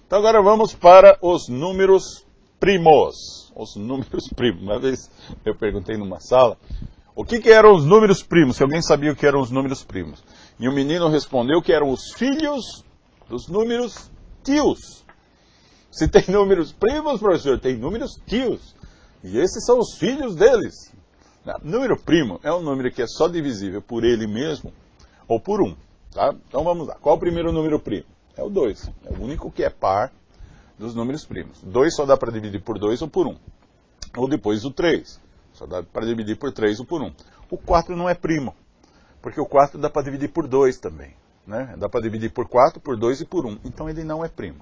Então agora vamos para os números primos. Os números primos. Uma vez eu perguntei numa sala, o que eram os números primos? Se alguém sabia o que eram os números primos. E o menino respondeu que eram os filhos dos números tios. Se tem números primos, professor, tem números tios. E esses são os filhos deles. Número primo é um número que é só divisível por ele mesmo ou por 1. Tá? Então vamos lá. Qual é o primeiro número primo? É o 2. É o único que é par dos números primos. 2 só dá para dividir por 2 ou por 1. Ou depois o 3. Só dá para dividir por 3 ou por 1. O 4 não é primo. Porque o 4 dá para dividir por 2 também. Né? Dá para dividir por 4, por 2 e por 1. Então ele não é primo.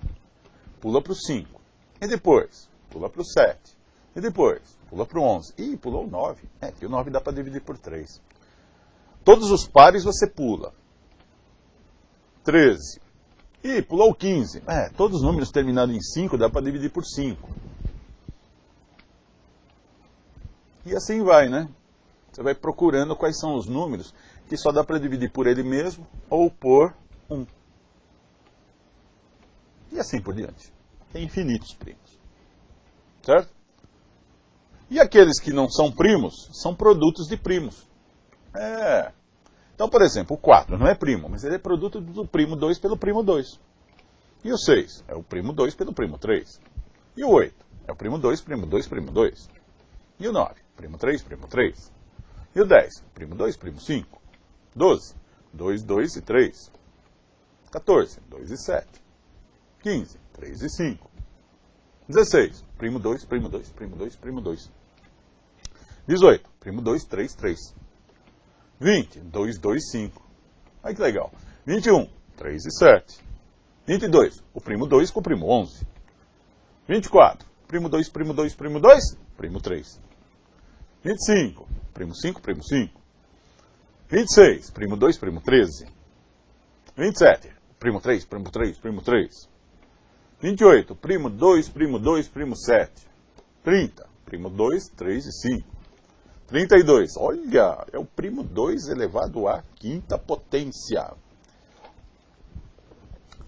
Pula para o 5. E depois? Pula para o 7. E depois? Pula para o 11. Ih, pulou o 9. É, que o 9 dá para dividir por 3. Todos os pares você pula. 13. Ih, pulou o 15. É, todos os números terminados em 5 dá para dividir por 5. E assim vai, né? Você vai procurando quais são os números que só dá para dividir por ele mesmo ou por 1. E assim por diante. Tem infinitos primos. Certo? E aqueles que não são primos, são produtos de primos. É. Então, por exemplo, o 4 não é primo, mas ele é produto do primo 2 pelo primo 2. E o 6 é o primo 2 pelo primo 3. E o 8 é o primo 2, primo 2, primo 2. E o 9, primo 3, primo 3. E o 10, primo 2, primo 5. 12, 2, 2 e 3. 14, 2 e 7. 15, 3 e 5. 16, primo 2, primo 2, primo 2, primo 2. 18, primo 2, 3, 3. 20, 2, 2, 5. Olha que legal. 21, 3 e 7. 22, o primo 2 com o primo 11. 24, primo 2, primo 2, primo 2, primo 3. 25, primo 5, primo 5. 26, primo 2, primo 13. 27, primo 3, primo 3, primo 3. 28, primo 2, primo 2, primo 7. 30, primo 2, 3 e 5. 32, olha, é o primo 2 elevado à quinta potência.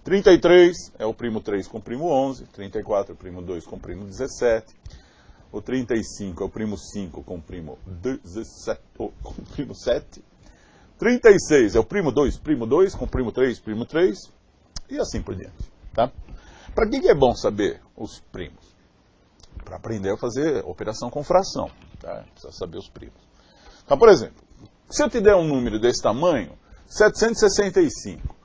33 é o primo 3 com o primo 11. 34 é o primo 2 com o primo 17. O 35 é o primo 5 com o primo 17, com o primo 7. 36 é o primo 2 com o primo 3, primo 3. E assim por diante. Tá? Para que é bom saber os primos? Para aprender a fazer operação com fração. Tá? Precisa saber os primos. Então, por exemplo, se eu te der um número desse tamanho, 765.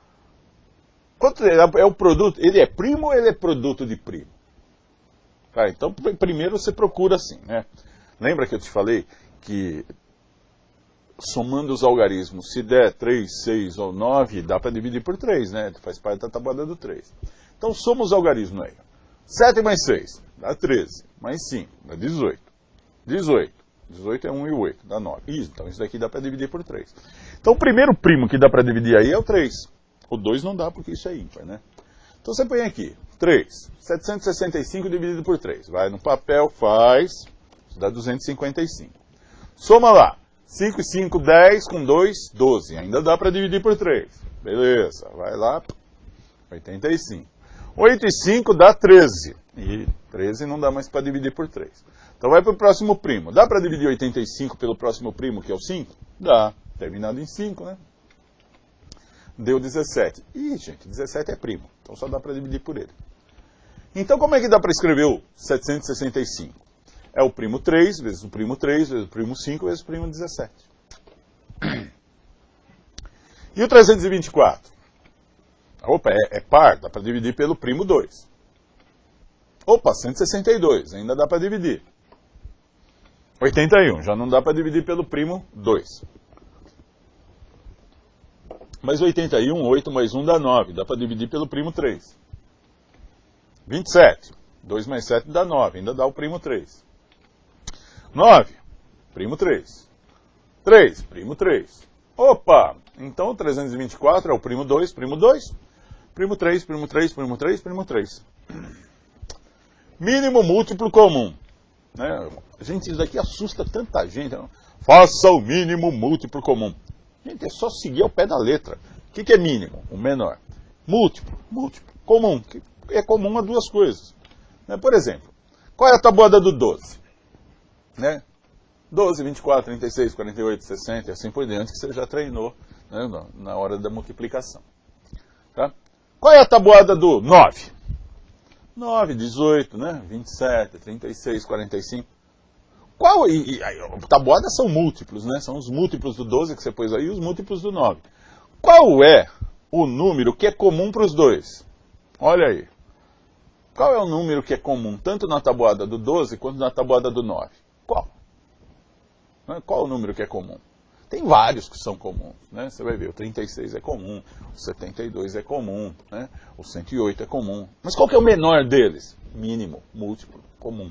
Quanto é o produto? Ele é primo ou ele é produto de primo? Tá, então, primeiro você procura assim, né? Lembra que eu te falei que somando os algarismos, se der 3, 6 ou 9, dá para dividir por 3, né? Faz parte da tabuada do 3. Então, soma os algarismos aí. 7 mais 6 dá 13, mais 5 dá 18. 18 é 1 e 8, dá 9. Isso, então isso daqui dá para dividir por 3. Então, o primeiro primo que dá para dividir aí é o 3. O 2 não dá porque isso é ímpar, né? Então você põe aqui, 3, 765 dividido por 3. Vai no papel, faz, dá 255. Soma lá, 5 e 5, 10, com 2, 12. Ainda dá para dividir por 3. Beleza, vai lá, 85. 8 e 5 dá 13. E 13 não dá mais para dividir por 3. Então vai para o próximo primo. Dá para dividir 85 pelo próximo primo, que é o 5? Dá, terminado em 5, né? Deu 17. Ih, gente, 17 é primo. Então só dá para dividir por ele. Então como é que dá para escrever o 765? É o primo 3 vezes o primo 3 vezes o primo 5 vezes o primo 17. E o 324? Opa, é par, dá para dividir pelo primo 2. Opa, 162, ainda dá para dividir. 81, já não dá para dividir pelo primo 2. Mas 81, 8 mais 1 dá 9. Dá para dividir pelo primo 3. 27. 2 mais 7 dá 9. Ainda dá o primo 3. 9. Primo 3. 3. Primo 3. Opa! Então o 324 é o primo 2, primo 2. Primo 3, primo 3, primo 3, primo 3. Mínimo múltiplo comum. Né? Gente, isso daqui assusta tanta gente. Não? Faça o mínimo múltiplo comum. Gente, é só seguir ao pé da letra. O que é mínimo? O menor. Múltiplo. Múltiplo. Comum. é comum a duas coisas. Né? Por exemplo, qual é a tabuada do 12? Né? 12, 24, 36, 48, 60 e assim por diante, que você já treinou, né, na hora da multiplicação. Tá? Qual é a tabuada do 9? 9, 18, né? 27, 36, 45. Tabuadas são múltiplos, né? São os múltiplos do 12 que você pôs aí e os múltiplos do 9. Qual é o número que é comum para os dois? Olha aí. Qual é o número que é comum tanto na tabuada do 12 quanto na tabuada do 9? Qual? Qual o número que é comum? Tem vários que são comuns, né? Você vai ver, o 36 é comum, o 72 é comum, né? O 108 é comum. Mas qual que é o menor deles? Mínimo, múltiplo, comum.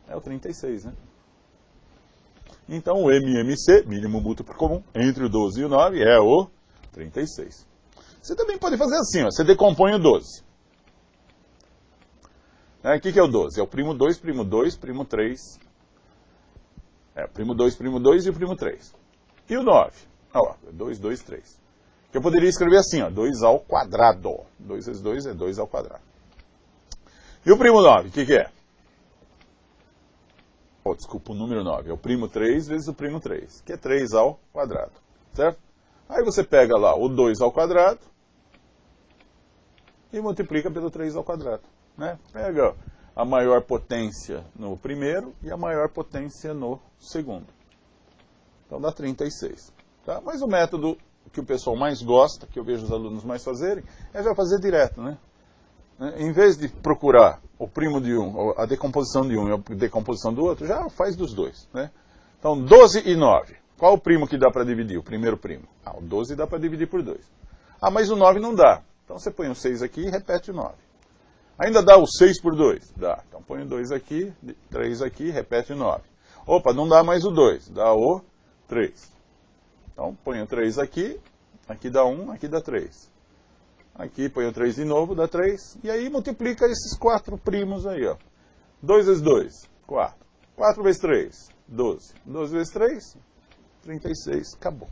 É o 36, né? Então o MMC, mínimo múltiplo comum, entre o 12 e o 9 é o 36. Você também pode fazer assim, ó, você decompõe o 12. O que é o 12? É o primo 2, primo 2, primo 3. Primo 2 e o primo 3. E o 9? Ó, 2, 2, 3. Que eu poderia escrever assim, ó, 2 ao quadrado. 2 vezes 2 é 2 ao quadrado. E o primo 9, o que é? Oh, desculpa, o número 9. É o primo 3 vezes o primo 3, que é 3 ao quadrado. Certo? Aí você pega lá o 2 ao quadrado e multiplica pelo 3 ao quadrado. Né? Pega a maior potência no primeiro e a maior potência no segundo. Então dá 36. Tá? Mas o método que o pessoal mais gosta, que eu vejo os alunos mais fazerem, é já fazer direto. Né? Em vez de procurar o primo de um, a decomposição de um e a decomposição do outro, já faz dos dois. Né? Então 12 e 9. Qual o primo que dá para dividir? O primeiro primo. O 12 dá para dividir por 2. Mas o 9 não dá. Então você põe o 6 aqui e repete o 9. Ainda dá o 6 por 2? Dá. Então põe o 2 aqui, 3 aqui, repete o 9. Opa, não dá mais o 2, dá o 3. Então põe o 3 aqui dá 1, aqui dá 3. Aqui põe o 3 de novo, dá 3. E aí multiplica esses 4 primos aí, ó. 2 vezes 2, 4. 4 vezes 3, 12. 12 vezes 3, 36. Acabou.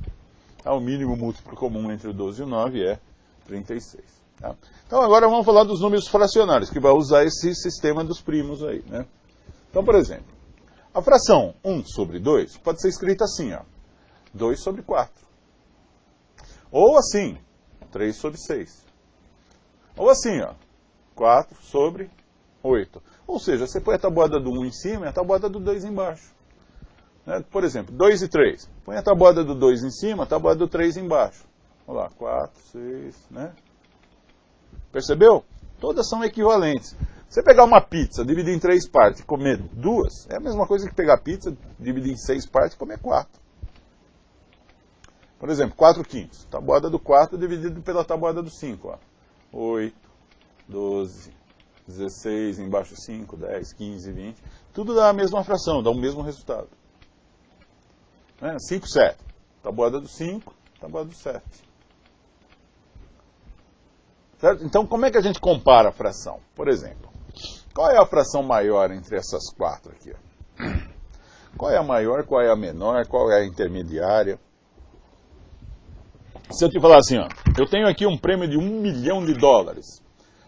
O mínimo múltiplo comum entre o 12 e o 9 é 36. Tá? Então agora vamos falar dos números fracionários, que vai usar esse sistema dos primos aí. Né? Então, por exemplo, a fração 1 sobre 2 pode ser escrita assim, ó, 2 sobre 4. Ou assim, 3 sobre 6. Ou assim, ó, 4 sobre 8. Ou seja, você põe a tabuada do 1 em cima e a tabuada do 2 embaixo. Né? Por exemplo, 2 e 3. Põe a tabuada do 2 em cima, a tabuada do 3 embaixo. Olha lá, 4, 6, né? Percebeu? Todas são equivalentes. Você pegar uma pizza, dividir em 3 partes e comer 2, é a mesma coisa que pegar pizza, dividir em 6 partes e comer 4. Por exemplo, 4 quintos. Tabuada do 4 dividido pela tabuada do 5. Ó. 8, 12, 16, embaixo 5, 10, 15, 20. Tudo dá a mesma fração, dá o mesmo resultado. 5, 7. Tabuada do 5, tabuada do 7. Certo? Então, como é que a gente compara a fração? Por exemplo, qual é a fração maior entre essas 4 aqui? Ó? Qual é a maior, qual é a menor, qual é a intermediária? Se eu te falar assim, ó, eu tenho aqui um prêmio de $1 milhão.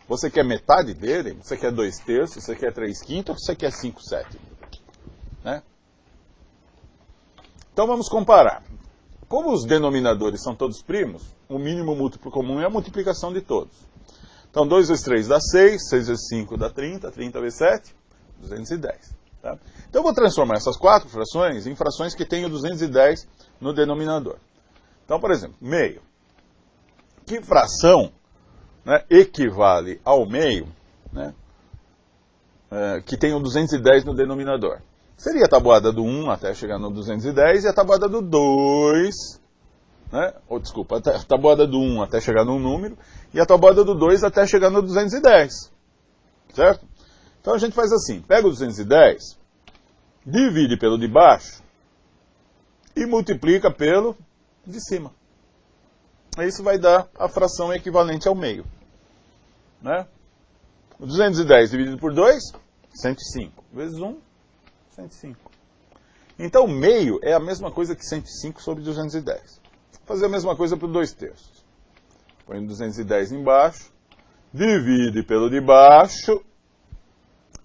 Você quer metade dele? Você quer 2/3? Você quer 3/5? Ou você quer 5/7? Né? Então vamos comparar. Como os denominadores são todos primos, o mínimo múltiplo comum é a multiplicação de todos. Então 2 vezes 3 dá 6, 6 vezes 5 dá 30, 30 vezes 7, 210. Tá? Então eu vou transformar essas 4 frações em frações que tenham 210 no denominador. Então, por exemplo, meio. Que fração, né, equivale ao meio, né, que tem o 210 no denominador? Seria a tabuada do 1 até chegar no 210 e a tabuada do 2, né, a tabuada do 1 até chegar num número e a tabuada do 2 até chegar no 210. Certo? Então a gente faz assim, pega o 210, divide pelo de baixo e multiplica pelo de cima. Isso vai dar a fração equivalente ao meio. Né? O 210 dividido por 2, 105. Vezes 1, 105. Então, meio é a mesma coisa que 105 sobre 210. Vou fazer a mesma coisa para o 2/3. Põe 210 embaixo, divide pelo de baixo,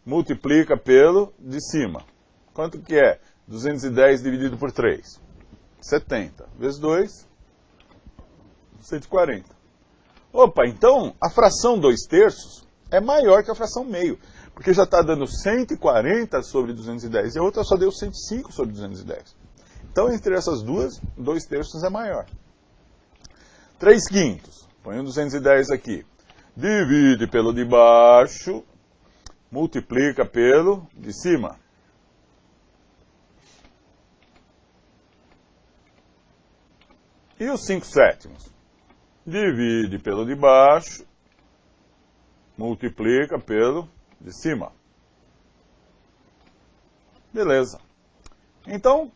multiplica pelo de cima. Quanto que é? 210 dividido por 3. 70. Vezes 2, 140. Opa, então a fração 2/3 é maior que a fração meio. Porque já está dando 140 sobre 210 e a outra só deu 105 sobre 210. Então, entre essas duas, 2/3 é maior. 3/5. Põe o 210 aqui. Divide pelo de baixo, multiplica pelo de cima. E os 5/7? Divide pelo de baixo, multiplica pelo de cima. Beleza. Então,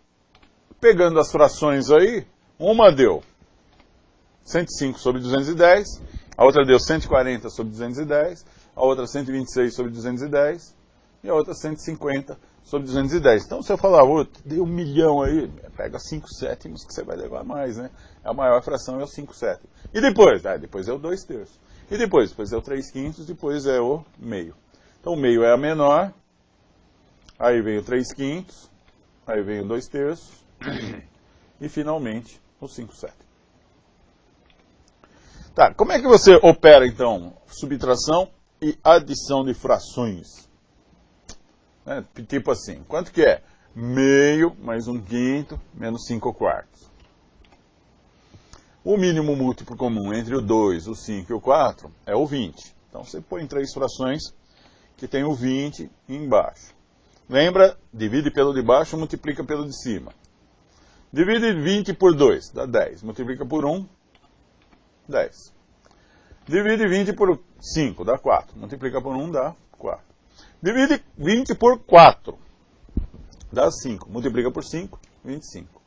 pegando as frações aí, uma deu 105 sobre 210, a outra deu 140 sobre 210, a outra 126 sobre 210 e a outra 150 sobre 210. Então, se eu falar, deu 1 milhão aí, pega 5/7 que você vai levar mais, né? A maior fração é o 5/7. E depois? Depois é o 2/3. E depois? Depois é o 3/5, depois é o meio. Então, o meio é a menor, aí vem o 3/5, aí vem o 2/3 e, finalmente, o 5/7. Tá, como é que você opera, então, subtração e adição de frações? Tipo assim, quanto que é? Meio mais 1/5 menos 5/4. O mínimo múltiplo comum entre o 2, o 5 e o 4 é o 20. Então, você põe 3 frações que tem o 20 embaixo. Lembra? Divide pelo de baixo, multiplica pelo de cima. Divide 20 por 2, dá 10. Multiplica por 1, 10. Divide 20 por 5, dá 4. Multiplica por 1, dá 4. Divide 20 por 4, dá 5. Multiplica por 5, 25.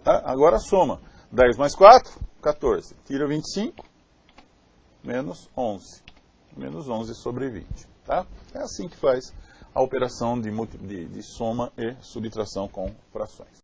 Tá? Agora soma. 10 mais 4, 14. Tira 25, menos 11. Menos 11 sobre 20. Tá? É assim que faz a operação de soma e subtração com frações.